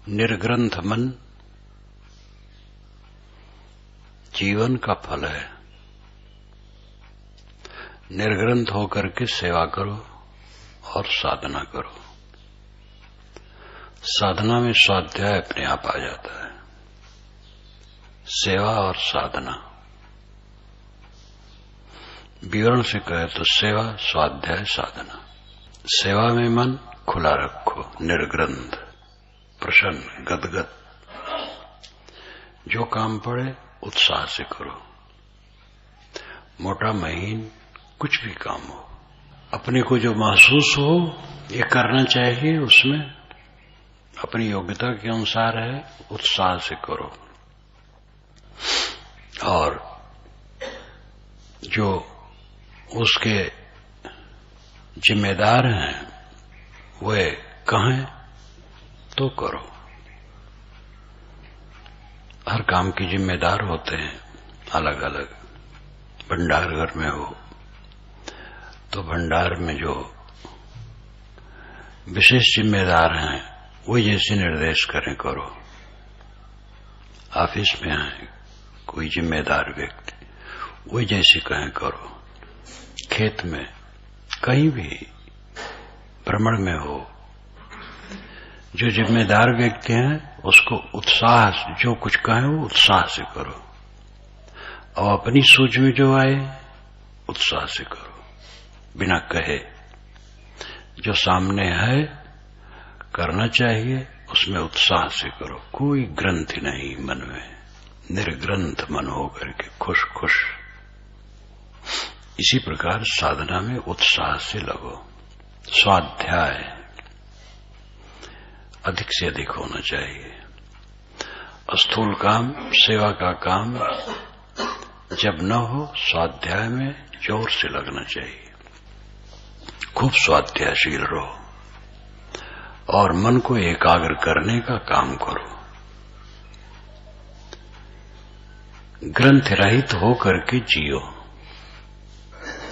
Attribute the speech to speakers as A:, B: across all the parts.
A: निर्ग्रंथ मन जीवन का फल है। निर्ग्रंथ होकर के सेवा करो और साधना करो। साधना में स्वाध्याय अपने आप आ जाता है। सेवा और साधना विवरण से कहे तो सेवा, स्वाध्याय, साधना। सेवा में मन खुला रखो, निर्ग्रंथ, प्रसन्न, गदगद। जो काम पड़े उत्साह से करो। मोटा महीन कुछ भी काम हो, अपने को जो महसूस हो ये करना चाहिए, उसमें अपनी योग्यता के अनुसार है, उत्साह से करो। और जो उसके जिम्मेदार हैं वे कहें तो करो। हर काम के जिम्मेदार होते हैं अलग अलग। भंडार घर में हो तो भंडार में जो विशेष जिम्मेदार हैं वो जैसे निर्देश करें करो। ऑफिस में है कोई जिम्मेदार व्यक्ति, वो जैसे कहें करो। खेत में कहीं भी भ्रमण में हो, जो जिम्मेदार व्यक्ति हैं उसको उत्साह, जो कुछ कहें वो उत्साह से करो। और अपनी सोच में जो आए उत्साह से करो, बिना कहे। जो सामने है करना चाहिए उसमें उत्साह से करो। कोई ग्रंथि नहीं मन में, निर्ग्रंथ मन होकर के खुश खुश। इसी प्रकार साधना में उत्साह से लगो। स्वाध्याय अधिक से अधिक होना चाहिए। स्थूल काम, सेवा का काम जब न हो, स्वाध्याय में जोर से लगना चाहिए। खूब स्वाध्यायशील रहो और मन को एकाग्र करने का काम करो। ग्रंथ रहित होकर के जियो,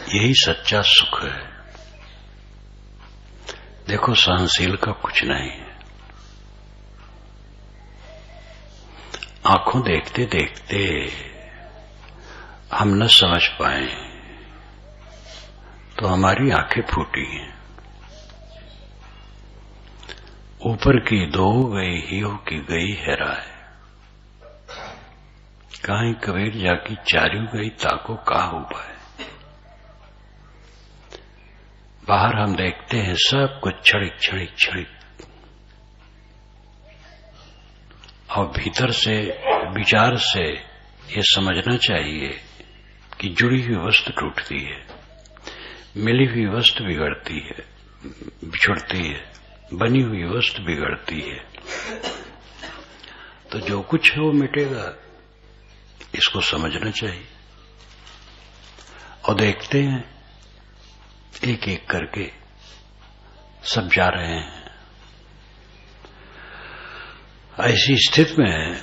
A: यही सच्चा सुख है। देखो सहनशील का कुछ नहीं है। आंखों देखते देखते हम न समझ पाए तो हमारी आंखें फूटी हैं। ऊपर की दो गई ही हो की गई है राय, काहे कबीर जाकी चारू गई ताको का हो पाए। बाहर हम देखते हैं सब कुछ क्षणिक क्षणिक क्षणिक, और भीतर से विचार से ये समझना चाहिए कि जुड़ी हुई वस्तु टूटती है, मिली हुई वस्तु बिगड़ती है, बिछुड़ती है, बनी हुई वस्तु बिगड़ती है। तो जो कुछ है वो मिटेगा, इसको समझना चाहिए। और देखते हैं एक एक करके सब जा रहे हैं। ऐसी स्थिति में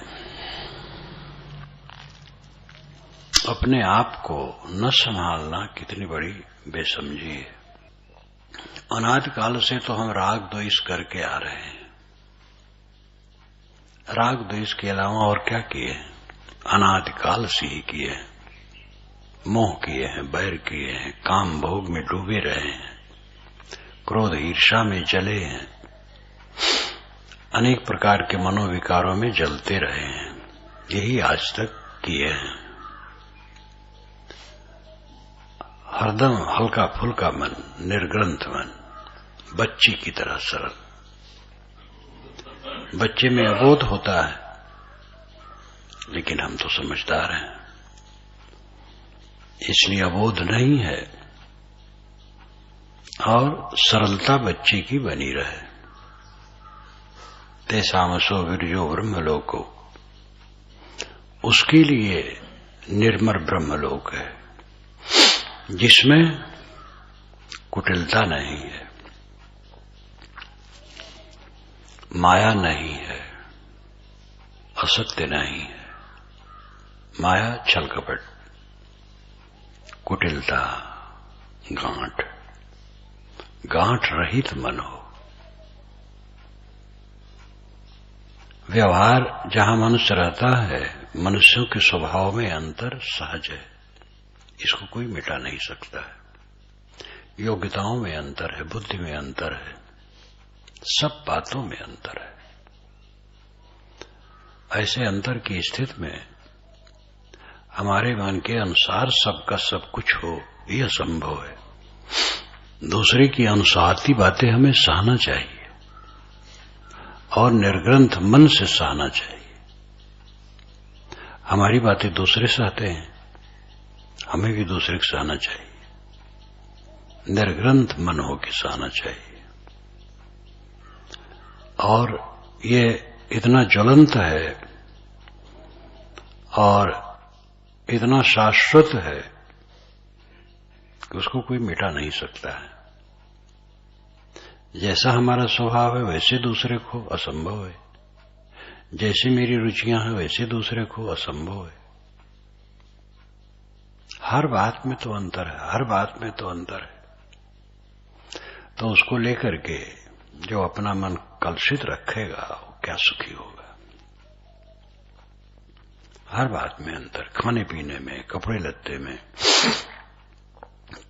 A: अपने आप को न संभालना कितनी बड़ी बेसमझी है। अनादिकाल से तो हम राग द्वेष करके आ रहे हैं। राग द्वेष के अलावा और क्या किए हैं? अनादिकाल से ही किए हैं। मोह किए हैं, बैर किए हैं, काम भोग में डूबे रहे हैं, क्रोध ईर्ष्या में जले हैं, अनेक प्रकार के मनोविकारों में जलते रहे हैं। यही आज तक किए हैं। हरदम हल्का फुल्का मन, निर्ग्रंथ मन, बच्ची की तरह सरल। बच्चे में अबोध होता है, लेकिन हम तो समझदार हैं, इसलिए अबोध नहीं है। और सरलता बच्चे की बनी रहे। तेसामसो विरजो ब्रह्मलोको, उसके लिए निर्मल ब्रह्मलोक है जिसमें कुटिलता नहीं है, माया नहीं है, असत्य नहीं है। माया छल कपट, कुटिलता गांठ, गांठ रहित मन हो। व्यवहार जहां मनुष्य रहता है, मनुष्यों के स्वभाव में अंतर सहज है, इसको कोई मिटा नहीं सकता है। योग्यताओं में अंतर है, बुद्धि में अंतर है, सब बातों में अंतर है। ऐसे अंतर की स्थिति में हमारे मन के अनुसार सबका सब कुछ हो, यह असंभव है। दूसरे की अनुसारती बातें हमें सहना चाहिए और निर्ग्रंथ मन से सहना चाहिए। हमारी बातें दूसरे सहते हैं, हमें भी दूसरे को सहना चाहिए। निर्ग्रंथ मन होकर सहना चाहिए। और ये इतना ज्वलंत है और इतना शाश्वत है कि उसको कोई मिटा नहीं सकता है। जैसा हमारा स्वभाव है वैसे दूसरे को असंभव है, जैसी मेरी रुचियां हैं वैसे दूसरे को असंभव है। हर बात में तो अंतर है, हर बात में तो अंतर है। तो उसको लेकर के जो अपना मन कलुषित रखेगा वो क्या सुखी होगा। हर बात में अंतर, खाने पीने में, कपड़े लत्ते में,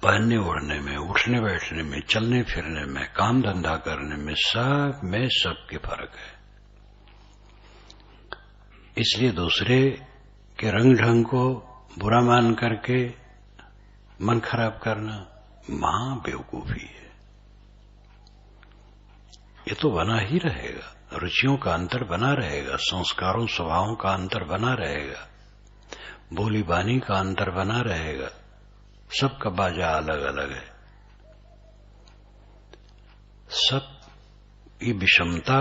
A: पहनने ओढ़ने में, उठने बैठने में, चलने फिरने में, काम धंधा करने में, सब में सबके फर्क है। इसलिए दूसरे के रंग ढंग को बुरा मान करके मन खराब करना महा बेवकूफी है। ये तो बना ही रहेगा, रुचियों का अंतर बना रहेगा, संस्कारों स्वभावों का अंतर बना रहेगा, बोली बानी का अंतर बना रहेगा, सबका बाजा अलग अलग है। सब ये विषमता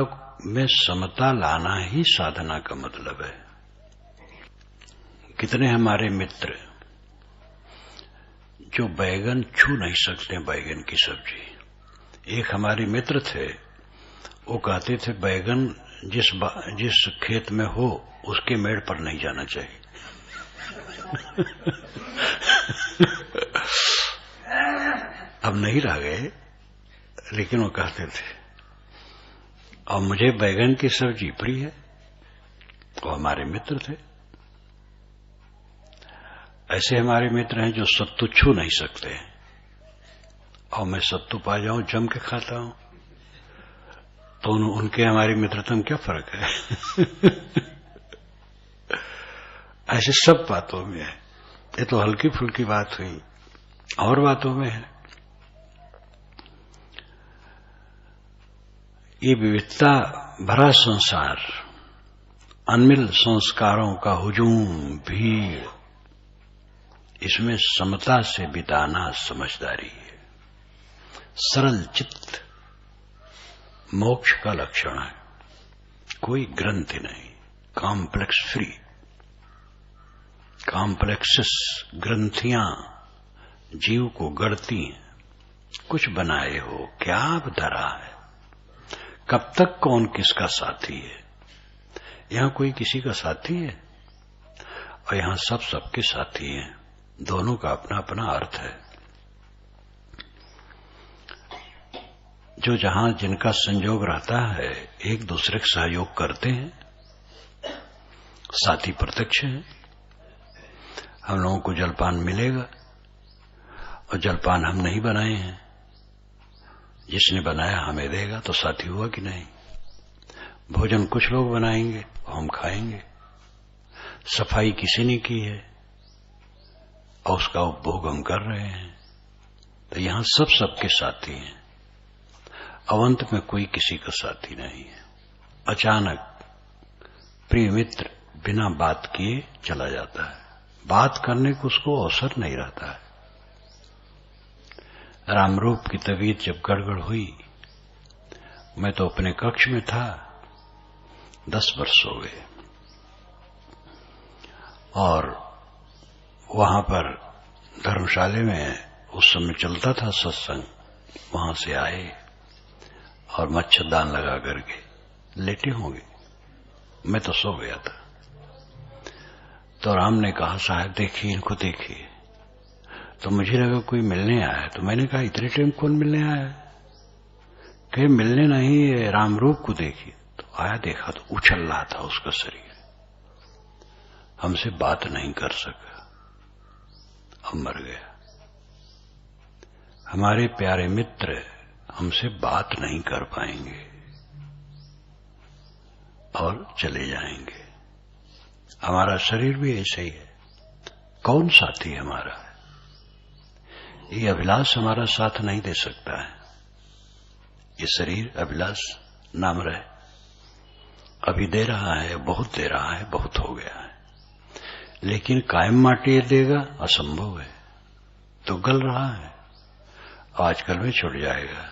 A: में समता लाना ही साधना का मतलब है। कितने हमारे मित्र जो बैगन छू नहीं सकते, बैगन की सब्जी। एक हमारे मित्र थे, वो कहते थे बैगन जिस खेत में हो उसके मेड़ पर नहीं जाना चाहिए। अब नहीं रह गए, लेकिन वो कहते थे। और मुझे बैगन की सब्जी प्रिय है। वो हमारे मित्र थे। ऐसे हमारे मित्र हैं जो सत्तू छू नहीं सकते, और मैं सत्तू पा जाऊं जम के खाता हूं, तो उनके हमारी मित्रता में क्या फर्क है। ऐसे सब बातों में है। ये तो हल्की फुल्की बात हुई, और बातों में है। ये विविधता भरा संसार, अनमिल संस्कारों का हुजूम, भीड़, इसमें समता से बिताना समझदारी है। सरल चित्त मोक्ष का लक्षण है। कोई ग्रंथि नहीं, कॉम्प्लेक्स फ्री। कॉम्प्लेक्सेस, ग्रंथियां जीव को गढ़ती हैं। कुछ बनाए हो, क्या धरा है, कब तक कौन किसका साथी है। यहां कोई किसी का साथी है और यहां सब सबके साथी हैं। दोनों का अपना अपना अर्थ है। जो जहां जिनका संयोग रहता है एक दूसरे का सहयोग करते हैं, साथी प्रत्यक्ष है। हम लोगों को जलपान मिलेगा, और जलपान हम नहीं बनाए हैं, जिसने बनाया हमें देगा, तो साथी हुआ कि नहीं। भोजन कुछ लोग बनाएंगे, हम खाएंगे। सफाई किसी ने की है और उसका उपभोग हम कर रहे हैं। तो यहां सब सबके साथी हैं। अवंत में कोई किसी का साथी नहीं है। अचानक प्रिय मित्र बिना बात किए चला जाता है। बात करने को उसको अवसर नहीं रहता है। रामरूप की तबीयत जब गड़बड़ हुई, मैं तो अपने कक्ष में था, 10 वर्ष हो गए, और वहां पर धर्मशाला में उस समय चलता था सत्संग। वहां से आए और मच्छरदान लगा करके लेटे होंगे, मैं तो सो गया था। तो राम ने कहा, साहब देखिए, इनको देखिए। तो मुझे लगा कोई मिलने आया है। तो मैंने कहा, इतने टाइम कौन मिलने आया है? कहीं मिलने नहीं, रामरूप को देखिए। तो आया, देखा तो उछल रहा था उसका शरीर, हमसे बात नहीं कर सका, अब मर गया। हमारे प्यारे मित्र हमसे बात नहीं कर पाएंगे और चले जाएंगे। हमारा शरीर भी ऐसे ही है। कौन साथी हमारा है? ये अभिलाष हमारा साथ नहीं दे सकता है। ये शरीर अभिलाष नाम रहे, अभी दे रहा है, बहुत दे रहा है, बहुत हो गया है, लेकिन कायम माटी देगा असंभव है। तो गल रहा है, आजकल में छूट जाएगा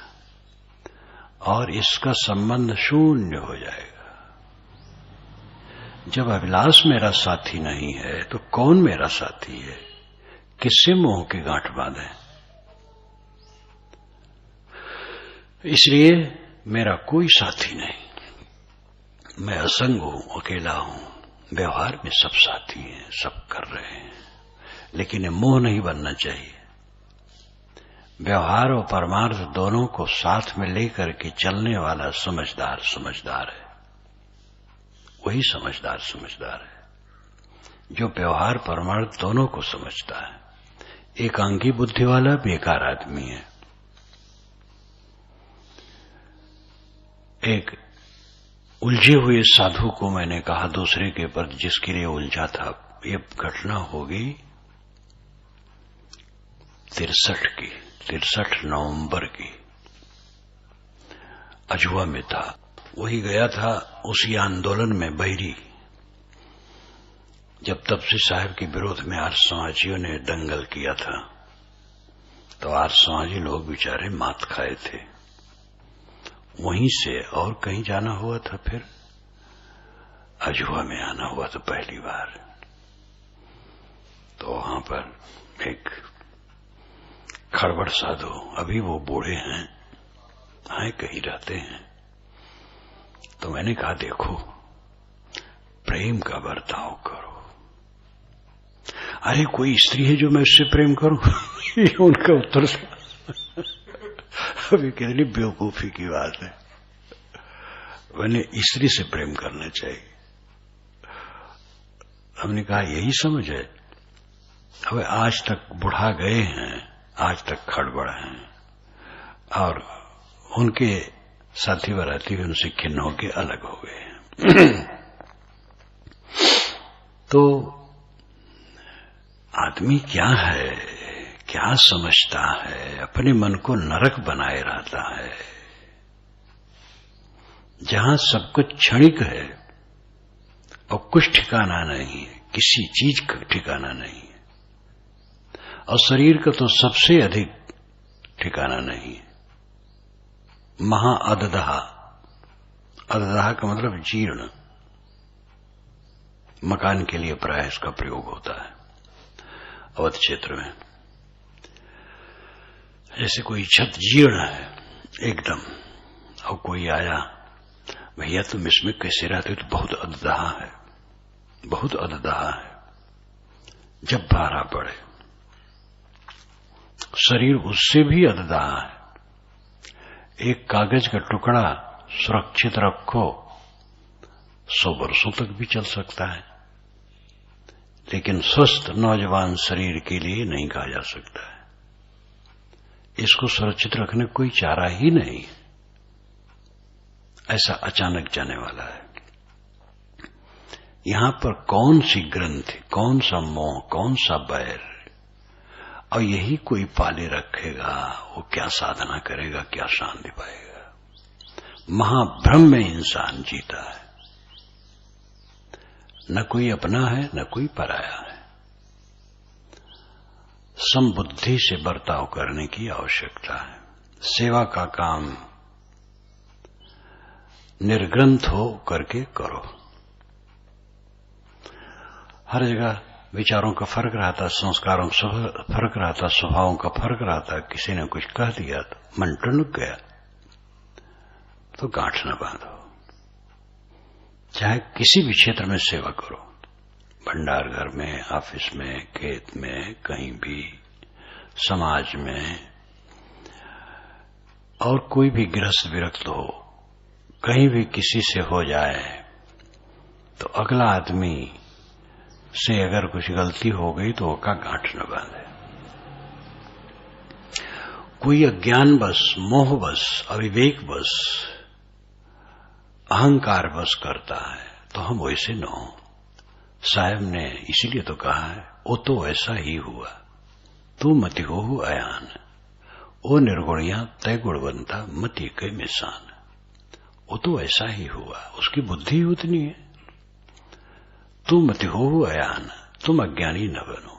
A: और इसका संबंध शून्य हो जाएगा। जब अभिलाष मेरा साथी नहीं है तो कौन मेरा साथी है? किससे मोह की गांठ बांधे? इसलिए मेरा कोई साथी नहीं, मैं असंग हूं, अकेला हूं। व्यवहार में सब साथी हैं, सब कर रहे हैं, लेकिन ये मोह नहीं बनना चाहिए। व्यवहार और परमार्थ दोनों को साथ में लेकर के चलने वाला समझदार समझदार है। वही समझदार समझदार है जो व्यवहार परमार्थ दोनों को समझता है। एकांगी बुद्धि वाला बेकार आदमी है। एक उलझे हुए साधु को मैंने कहा, दूसरे के प्रति जिसके लिए उलझा था, ये घटना होगी 63 नवंबर की, अजुआ में था। वही गया था उसी आंदोलन में, बहरी, जब तपसी साहब के विरोध में आर्य समाजियों ने दंगल किया था, तो आर्य समाजी लोग बेचारे मात खाए थे। वहीं से और कहीं जाना हुआ था, फिर अजुआ में आना हुआ था पहली बार। तो वहां पर एक खड़बड़ साधु, अभी वो बूढ़े हैं, कहीं रहते हैं। तो मैंने कहा, देखो प्रेम का बर्ताव करो। अरे कोई स्त्री है जो मैं उससे प्रेम करूं? ये उनका उत्तर था। अभी कितनी बेवकूफी की बात है। मैंने स्त्री से प्रेम करना चाहिए। हमने कहा यही समझ है। अब आज तक बुढ़ा गए हैं, आज तक खड़बड़ हैं, और उनके साथी बराती भी उनसे खिन्न होके अलग हो गए हैं। तो आदमी क्या है, क्या समझता है? अपने मन को नरक बनाए रहता है। जहां सब कुछ क्षणिक है और कुछ ठिकाना नहीं है, किसी चीज का ठिकाना नहीं है, और शरीर का तो सबसे अधिक ठिकाना नहीं है। महाअददाह, अददाह का मतलब जीर्ण, मकान के लिए प्राय इसका प्रयोग होता है अवध क्षेत्र में। जैसे कोई छत जीर्ण है एकदम, और कोई आया, भैया तुम इसमें कैसे रहते हो? तो बहुत अददाह है, बहुत अददाह है। जब भारा पड़े, शरीर उससे भी अददाह है। एक कागज का टुकड़ा सुरक्षित रखो, 100 वर्षों तक भी चल सकता है, लेकिन स्वस्थ नौजवान शरीर के लिए नहीं कहा जा सकता है। इसको सुरक्षित रखने कोई चारा ही नहीं, ऐसा अचानक जाने वाला है। यहां पर कौन सी ग्रंथि, कौन सा मोह, कौन सा बैर, और यही कोई पाले रखेगा, वो क्या साधना करेगा, क्या शांति पाएगा? महाभ्रम में इंसान जीता है। न कोई अपना है, न कोई पराया है। समबुद्धि से बर्ताव करने की आवश्यकता है। सेवा का काम निर्ग्रंथ हो करके करो। हर जगह विचारों का फर्क रहता, संस्कारों का फर्क रहता, स्वभावों का फर्क रहता। किसी ने कुछ कह दिया तो मन टुनक गया, तो गांठ न बांधो। चाहे किसी भी क्षेत्र में सेवा करो, भंडार घर में, ऑफिस में, खेत में, कहीं भी, समाज में, और कोई भी गृहस्थ विरक्त हो, कहीं भी किसी से हो जाए तो अगला आदमी से अगर कुछ गलती हो गई तो उसका गांठ न बांधे। कोई अज्ञान बस, मोह बस, अविवेक बस, अहंकार बस करता है तो हम वैसे न हो। साहब ने इसीलिए तो कहा है, वो तो ऐसा ही हुआ, तू मति हो अयान, ओ निर्गुणिया तय गुणवंता मति के मिसान। वो तो ऐसा ही हुआ, उसकी बुद्धि उतनी है। तू मति हो अयान, तुम अज्ञानी न बनो।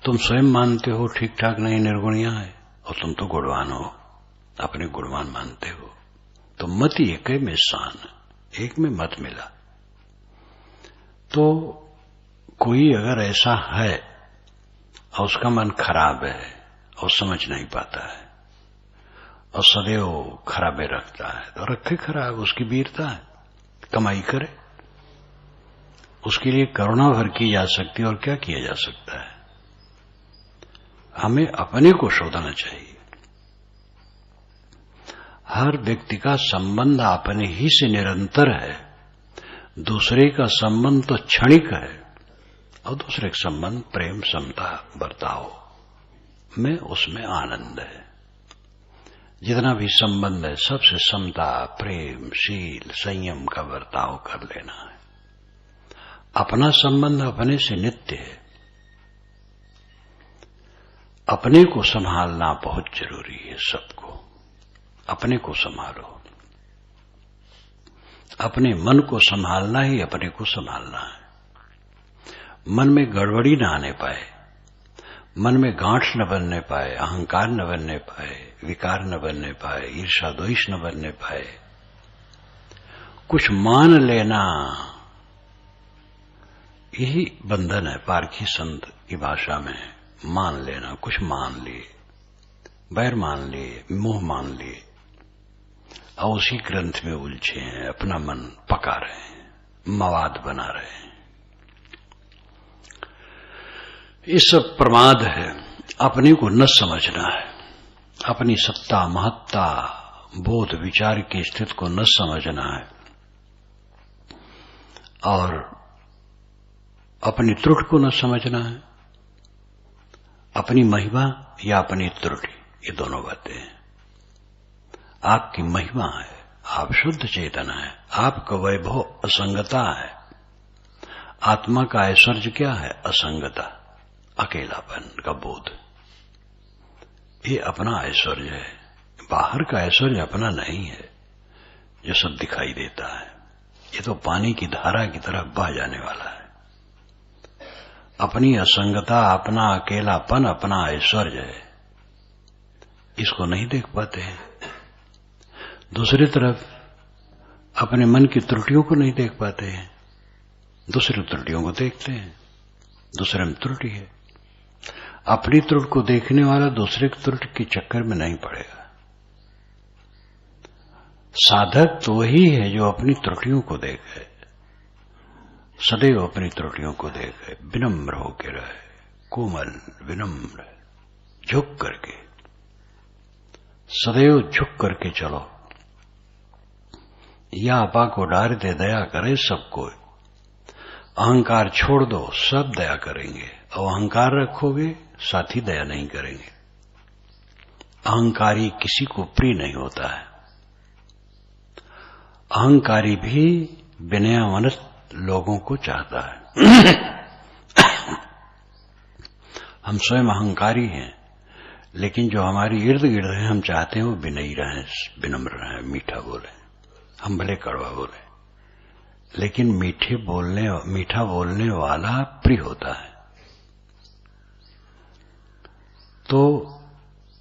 A: तुम स्वयं मानते हो ठीक ठाक नहीं, निर्गुणिया है, और तुम तो गुणवान हो, अपने गुणवान मानते हो। तो मति एक में शान, एक में मत मिला। तो कोई अगर ऐसा है और उसका मन खराब है और समझ नहीं पाता है और सदैव खराबे रखता है, तो रखे खराब, उसकी वीरता है, कमाई करे। उसके लिए करुणा भर की जा सकती है और क्या किया जा सकता है। हमें अपने को शोधना चाहिए। हर व्यक्ति का संबंध अपने ही से निरंतर है, दूसरे का संबंध तो क्षणिक है, और दूसरे का संबंध प्रेम, समता, बर्ताव में उसमें आनंद है। जितना भी संबंध है सबसे समता, प्रेम, शील, संयम का बर्ताव कर लेना है। अपना संबंध अपने से नित्य है। अपने को संभालना बहुत जरूरी है। सबको अपने को संभालो। अपने मन को संभालना ही अपने को संभालना है। मन में गड़बड़ी न आने पाए, मन में गांठ न बनने पाए, अहंकार न बनने पाए, विकार न बनने पाए, ईर्ष्या द्वेष न बनने पाए। कुछ मान लेना यही बंधन है। पारखी संत की भाषा में मान लेना, कुछ मान लिए, बैर मान लिए, मोह मान लिए और उसी ग्रंथ में उलझे हैं, अपना मन पका रहे हैं, मवाद बना रहे हैं। ये सब प्रमाद है। अपने को न समझना है, अपनी सत्ता, महत्ता, बोध, विचार की स्थिति को न समझना है और अपनी त्रुटि को न समझना है। अपनी महिमा या अपनी त्रुटि, ये दोनों बातें हैं। आपकी महिमा है, आप शुद्ध चेतन है, आपका वैभव असंगता है। आत्मा का ऐश्वर्य क्या है? असंगता, अकेलापन का बोध। ये अपना ऐश्वर्य है। बाहर का ऐश्वर्य अपना नहीं है जो सब दिखाई देता है। ये तो पानी की धारा की तरह बह जाने वाला है। अपनी असंगता, अपना अकेलापन, अपना ऐश्वर्य है, इसको नहीं देख पाते हैं। दूसरी तरफ अपने मन की त्रुटियों को नहीं देख पाते हैं, दूसरी त्रुटियों को देखते हैं। दूसरे में त्रुटि है। अपनी त्रुटि को देखने वाला दूसरे की त्रुटि के चक्कर में नहीं पड़ेगा। साधक तो वही है जो अपनी त्रुटियों को देखे, सदैव अपनी त्रुटियों को देखे, विनम्र होकर रहे, कोमल, विनम्र, झुक करके, सदैव झुक करके चलो। या आपा को डार दे, दया करे सबको। अहंकार छोड़ दो, सब दया करेंगे, और अहंकार रखोगे साथी दया नहीं करेंगे। अहंकारी किसी को प्रिय नहीं होता है। अहंकारी भी विनयवनत लोगों को चाहता है। हम स्वयं अहंकारी हैं, लेकिन जो हमारी इर्द गिर्द है हम चाहते हैं वो विनयी रहें, विनम्र रहें, मीठा बोले। हम भले कड़वा बोले, लेकिन मीठा बोलने वाला प्रिय होता है। तो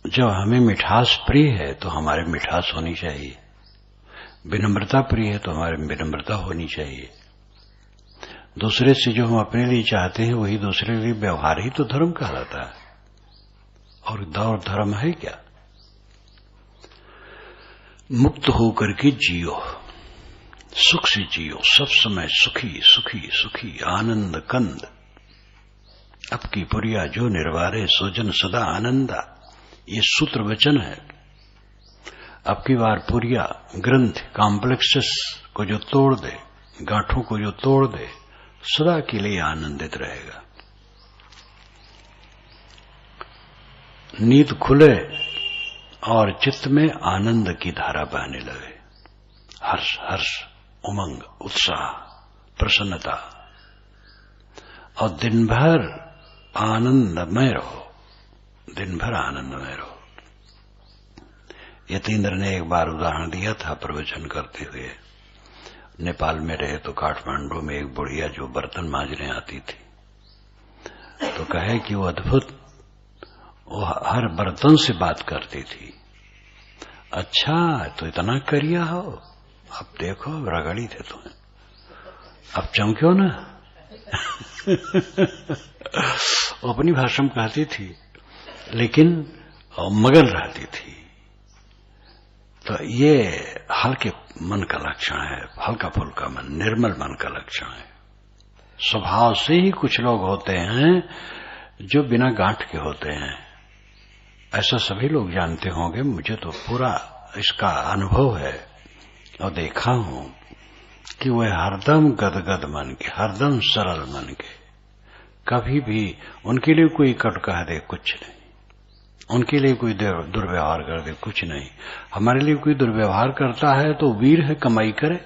A: जब हमें मिठास प्रिय है तो हमारे मिठास होनी चाहिए। विनम्रता प्रिय है तो हमारे विनम्रता होनी चाहिए। दूसरे से जो हम अपने लिए चाहते हैं वही दूसरे के लिए व्यवहार ही तो धर्म कहलाता है। और दौर धर्म है क्या? मुक्त होकर के जियो, सुख से जियो, सब समय सुखी सुखी सुखी, आनंद कंद। अब की पुरिया जो निर्वारे सोजन सदा आनंदा, ये सूत्र वचन है। अब की बार पूरिया ग्रंथ कॉम्प्लेक्सेस को जो तोड़ दे, गांठों को जो तोड़ दे, सदा के लिए आनंदित रहेगा। नींद खुले और चित्त में आनंद की धारा बहने लगे, हर्ष हर्ष, उमंग, उत्साह, प्रसन्नता, और दिन भर आनंदमय रहो, दिन भर आनंदमय रहो। यतीन्द्र ने एक बार उदाहरण दिया था प्रवचन करते हुए। नेपाल में रहे तो काठमांडू में एक बुढ़िया जो बर्तन मांजने आती थी, तो कहे कि वो अद्भुत, वो हर बर्तन से बात करती थी। अच्छा तो इतना करिया हो, अब देखो रगड़ी थे तुम्हें, अब चमक्यो ना। वो अपनी भाषा में कहती थी, लेकिन मगन रहती थी। तो ये हल्के मन का लक्षण है, हल्का फुल्का मन, निर्मल मन का लक्षण है। स्वभाव से ही कुछ लोग होते हैं जो बिना गांठ के होते हैं, ऐसा सभी लोग जानते होंगे। मुझे तो पूरा इसका अनुभव है और देखा हूं कि वह हरदम गदगद मन के, हरदम सरल मन के, कभी भी उनके लिए कोई कट कह दे कुछ नहीं, उनके लिए कोई दुर्व्यवहार कर दे कुछ नहीं। हमारे लिए कोई दुर्व्यवहार करता है तो वीर है, कमाई करे,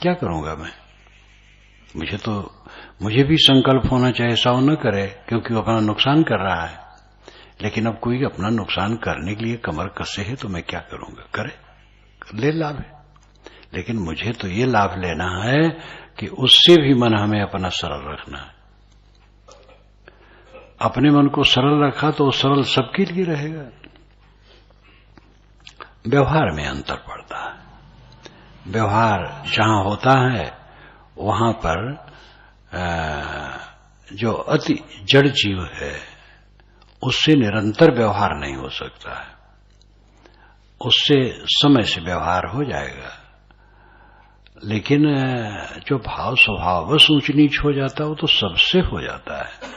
A: क्या करूंगा मैं? मुझे भी संकल्प होना चाहिए ऐसा न करे, क्योंकि वो अपना नुकसान कर रहा है। लेकिन अब कोई अपना नुकसान करने के लिए कमर कसे है तो मैं क्या करूंगा? करे, ले लाभ है। लेकिन मुझे तो ये लाभ लेना है कि उससे भी मन हमें अपना सरल रखना है। अपने मन को सरल रखा तो सरल सबके लिए रहेगा। व्यवहार में अंतर पड़ता है। व्यवहार जहां होता है वहां पर जो अति जड़ जीव है उससे निरंतर व्यवहार नहीं हो सकता है। उससे समय से व्यवहार हो जाएगा, लेकिन जो भाव स्वभाव बस ऊंच नीच हो जाता है वो तो सबसे हो जाता है।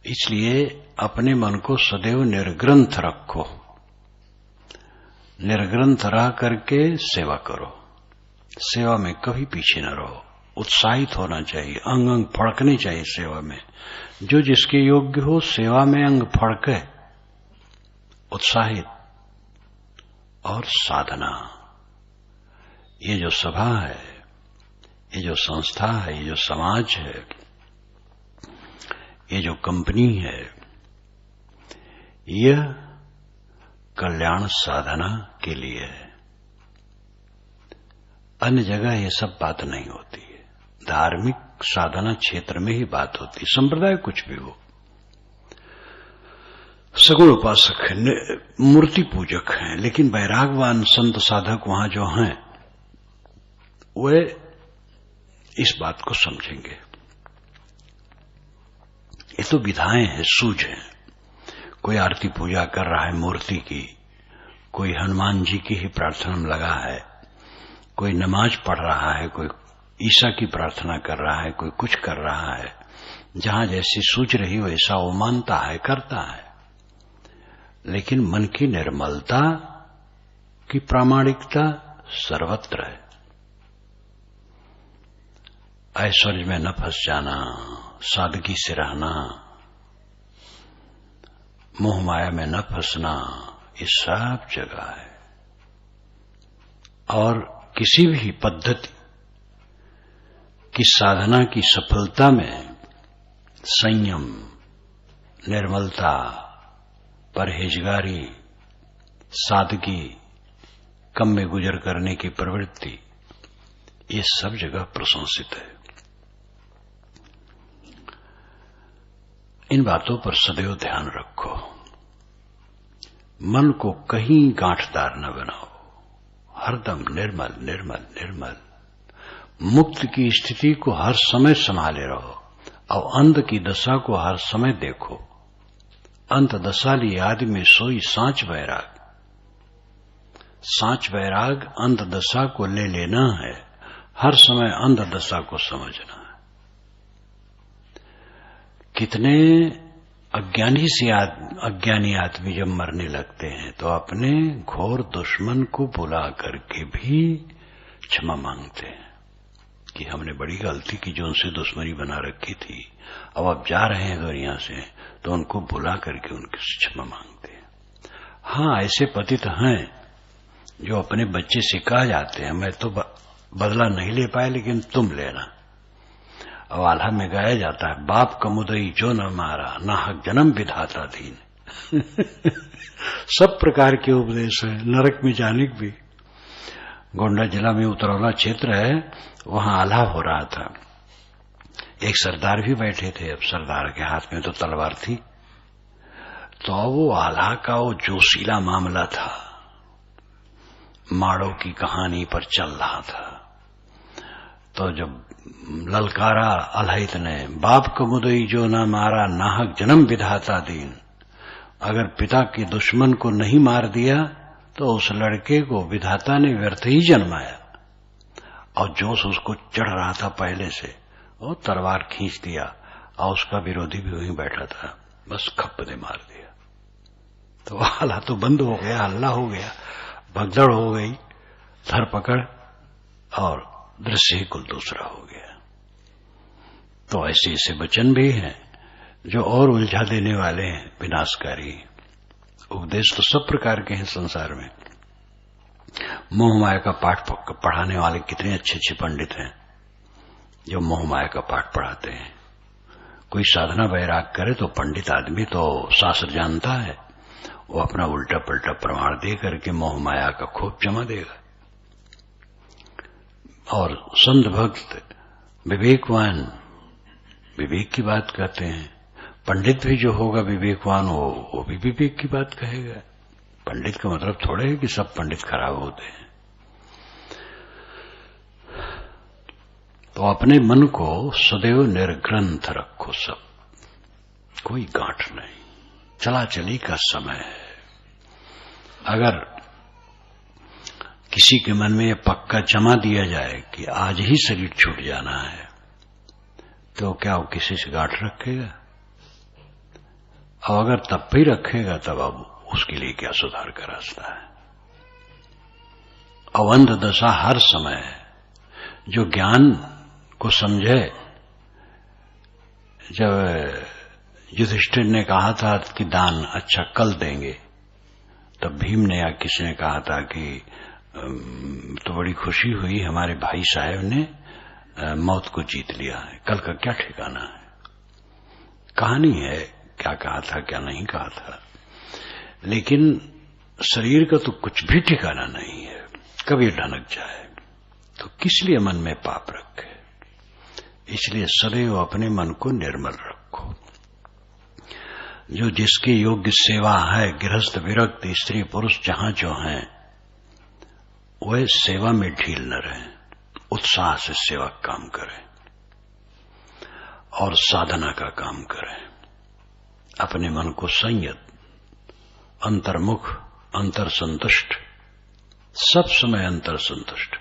A: इसलिए अपने मन को सदैव निर्ग्रंथ रखो, निर्ग्रंथ रह करके सेवा करो। सेवा में कभी पीछे न रहो, उत्साहित होना चाहिए, अंग अंग फड़कने चाहिए सेवा में। जो जिसके योग्य हो सेवा में अंग फड़के, उत्साहित। और साधना, ये जो सभा है, ये जो संस्था है, ये जो समाज है, ये जो कंपनी है, यह कल्याण साधना के लिए है। अन्य जगह ये सब बात नहीं होती है। धार्मिक साधना क्षेत्र में ही बात होती है। संप्रदाय कुछ भी हो, सगुण उपासक है, मूर्ति पूजक हैं, लेकिन वैरागवान संत साधक वहां जो हैं वे इस बात को समझेंगे। ये तो विधाएं हैं, सूझ है। कोई आरती पूजा कर रहा है मूर्ति की, कोई हनुमान जी की ही प्रार्थना में लगा है, कोई नमाज पढ़ रहा है, कोई ईसा की प्रार्थना कर रहा है, कोई कुछ कर रहा है। जहां जैसी सूझ रही वैसा वो मानता है, करता है। लेकिन मन की निर्मलता की प्रामाणिकता सर्वत्र है। ऐश्वर्य में न फंस जाना, सादगी से रहना, मोह माया में न फंसना, ये सब जगह है। और किसी भी पद्धति की साधना की सफलता में संयम, निर्मलता, परहेजगारी, सादगी, कम में गुजर करने की प्रवृत्ति, ये सब जगह प्रशंसित है। इन बातों पर सदैव ध्यान रखो। मन को कहीं गांठदार न बनाओ, हरदम निर्मल निर्मल निर्मल। मुक्त की स्थिति को हर समय संभाले रहो और अंध की दशा को हर समय देखो। अंत दशा ली आदि में सोई सांच वैराग। सांच वैराग अंत दशा को ले लेना है, हर समय अंध दशा को समझना है। कितने अज्ञानी आदमी जब मरने लगते हैं तो अपने घोर दुश्मन को बुला करके भी क्षमा मांगते हैं कि हमने बड़ी गलती की जो उनसे दुश्मनी बना रखी थी, अब जा रहे हैं दुनिया से, तो उनको बुला करके उनकी क्षमा मांगते हैं। हाँ, ऐसे पतित हैं जो अपने बच्चे से कहा जाते हैं मैं तो बदला नहीं ले पाए लेकिन तुम लेना। और आल्हा में गाया जाता है बाप का मुदई जो न मारा नाहक जन्म विधाता दीन। सब प्रकार के उपदेश है, नरक में जाने की भी। गोंडा जिला में उतरौला क्षेत्र है, वहां आल्हा हो रहा था। एक सरदार भी बैठे थे। अब सरदार के हाथ में तो तलवार थी, तो वो आल्हा का वो जोशीला मामला था, माड़ो की कहानी पर चल रहा था। तो जब ललकारा अल्हैत ने बाप को मुदई जो ना मारा नाहक जन्म विधाता दीन, अगर पिता के दुश्मन को नहीं मार दिया तो उस लड़के को विधाता ने व्यर्थ ही जन्माया। और जोश उसको चढ़ रहा था पहले से, वो तलवार खींच दिया और उसका विरोधी भी वहीं बैठा था, बस खप दे मार दिया। तो आल्हा तो बंद हो गया, हल्ला हो गया, भगदड़ हो गई, धरपकड़, और दृश्य ही कुल दूसरा हो गया। तो ऐसे ऐसे वचन भी हैं जो और उलझा देने वाले हैं, विनाशकारी। उपदेश तो सब प्रकार के हैं संसार में। मोह माया का पाठ पढ़ाने वाले कितने अच्छे अच्छे पंडित हैं जो मोह माया का पाठ पढ़ाते हैं। कोई साधना वैराग करे तो पंडित आदमी तो शास्त्र जानता है, वो अपना उल्टा पलटा प्रमाण दे करके मोह माया का खूब जमा देगा। और संत भक्त विवेकवान विवेक की बात कहते हैं। पंडित भी जो होगा विवेकवान हो, वो भी विवेक की बात कहेगा। पंडित का मतलब थोड़े है कि सब पंडित खराब होते हैं। तो अपने मन को सदैव निर्ग्रंथ रखो, सब कोई गांठ नहीं, चला चली का समय है। अगर किसी के मन में यह पक्का जमा दिया जाए कि आज ही शरीर छूट जाना है, तो क्या वो किसी से गांठ रखेगा? और अगर तब भी रखेगा तब अब उसके लिए क्या सुधार का रास्ता है? अवंध दशा हर समय है। जो ज्ञान को समझे, जब युधिष्ठिर ने कहा था कि दान अच्छा कल देंगे, तब भीम ने या किसी ने कहा था कि तो बड़ी खुशी हुई, हमारे भाई साहब ने मौत को जीत लिया है, कल का क्या ठिकाना है। कहानी है क्या कहा था क्या नहीं कहा था, लेकिन शरीर का तो कुछ भी ठिकाना नहीं है, कभी ढनक जाए तो किस लिए मन में पाप रखे। इसलिए सदैव अपने मन को निर्मल रखो। जो जिसके योग्य सेवा है, गृहस्थ विरक्त स्त्री पुरुष जहां जो हैं, वह सेवा में ढील न रहे, उत्साह से सेवा काम करें और साधना का काम करें। अपने मन को संयत, अंतर्मुख, अंतर संतुष्ट, सब समय अंतर संतुष्ट।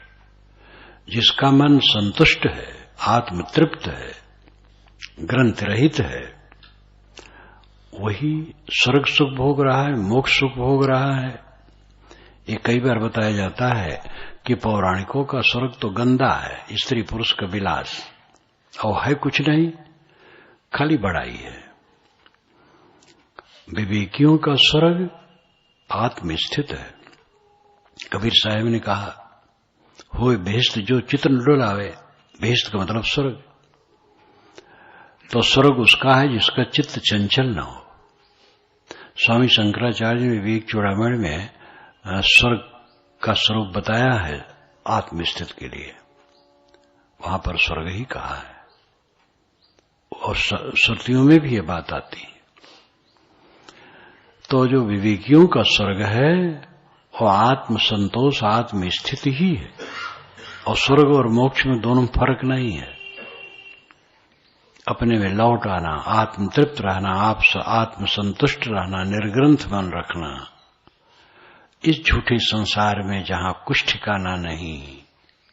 A: जिसका मन संतुष्ट है, आत्म तृप्त है, ग्रंथ रहित है, वही स्वर्ग सुख भोग रहा है, मोक्ष सुख भोग रहा है। ये कई बार बताया जाता है कि पौराणिकों का स्वर्ग तो गंदा है, स्त्री पुरुष का विलास, और है कुछ नहीं, खाली बड़ाई है। विवेकियों का स्वर्ग आत्मस्थित है। कबीर साहब ने कहा, होए बेहश्त जो चित्त न डोलावे, बेहश्त का मतलब स्वर्ग। तो स्वर्ग उसका है जिसका चित्त चंचल न हो। स्वामी शंकराचार्य ने विवेक चूड़ामणि में स्वर्ग का स्वरूप बताया है आत्मस्थित के लिए, वहां पर स्वर्ग ही कहा है, और श्रुतियों में भी ये बात आती है। तो जो विवेकियों का स्वर्ग है वो आत्म संतोष, आत्म स्थिति ही है, और स्वर्ग और मोक्ष में दोनों फर्क नहीं है। अपने में लौट आना, आत्म तृप्त रहना, आत्म संतुष्ट रहना, निर्ग्रंथ मन रखना। इस झूठे संसार में जहां कुछ ठिकाना नहीं,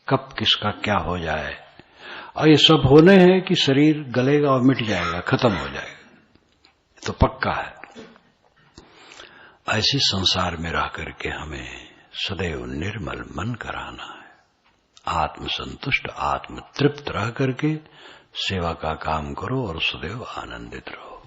A: कब किसका क्या हो जाए, और ये सब होने हैं कि शरीर गलेगा और मिट जाएगा, खत्म हो जाएगा, तो पक्का है। ऐसे संसार में रह करके हमें सदैव निर्मल मन कराना है, आत्मसंतुष्ट आत्म तृप्त रह करके सेवा का काम करो और सदैव आनंदित रहो।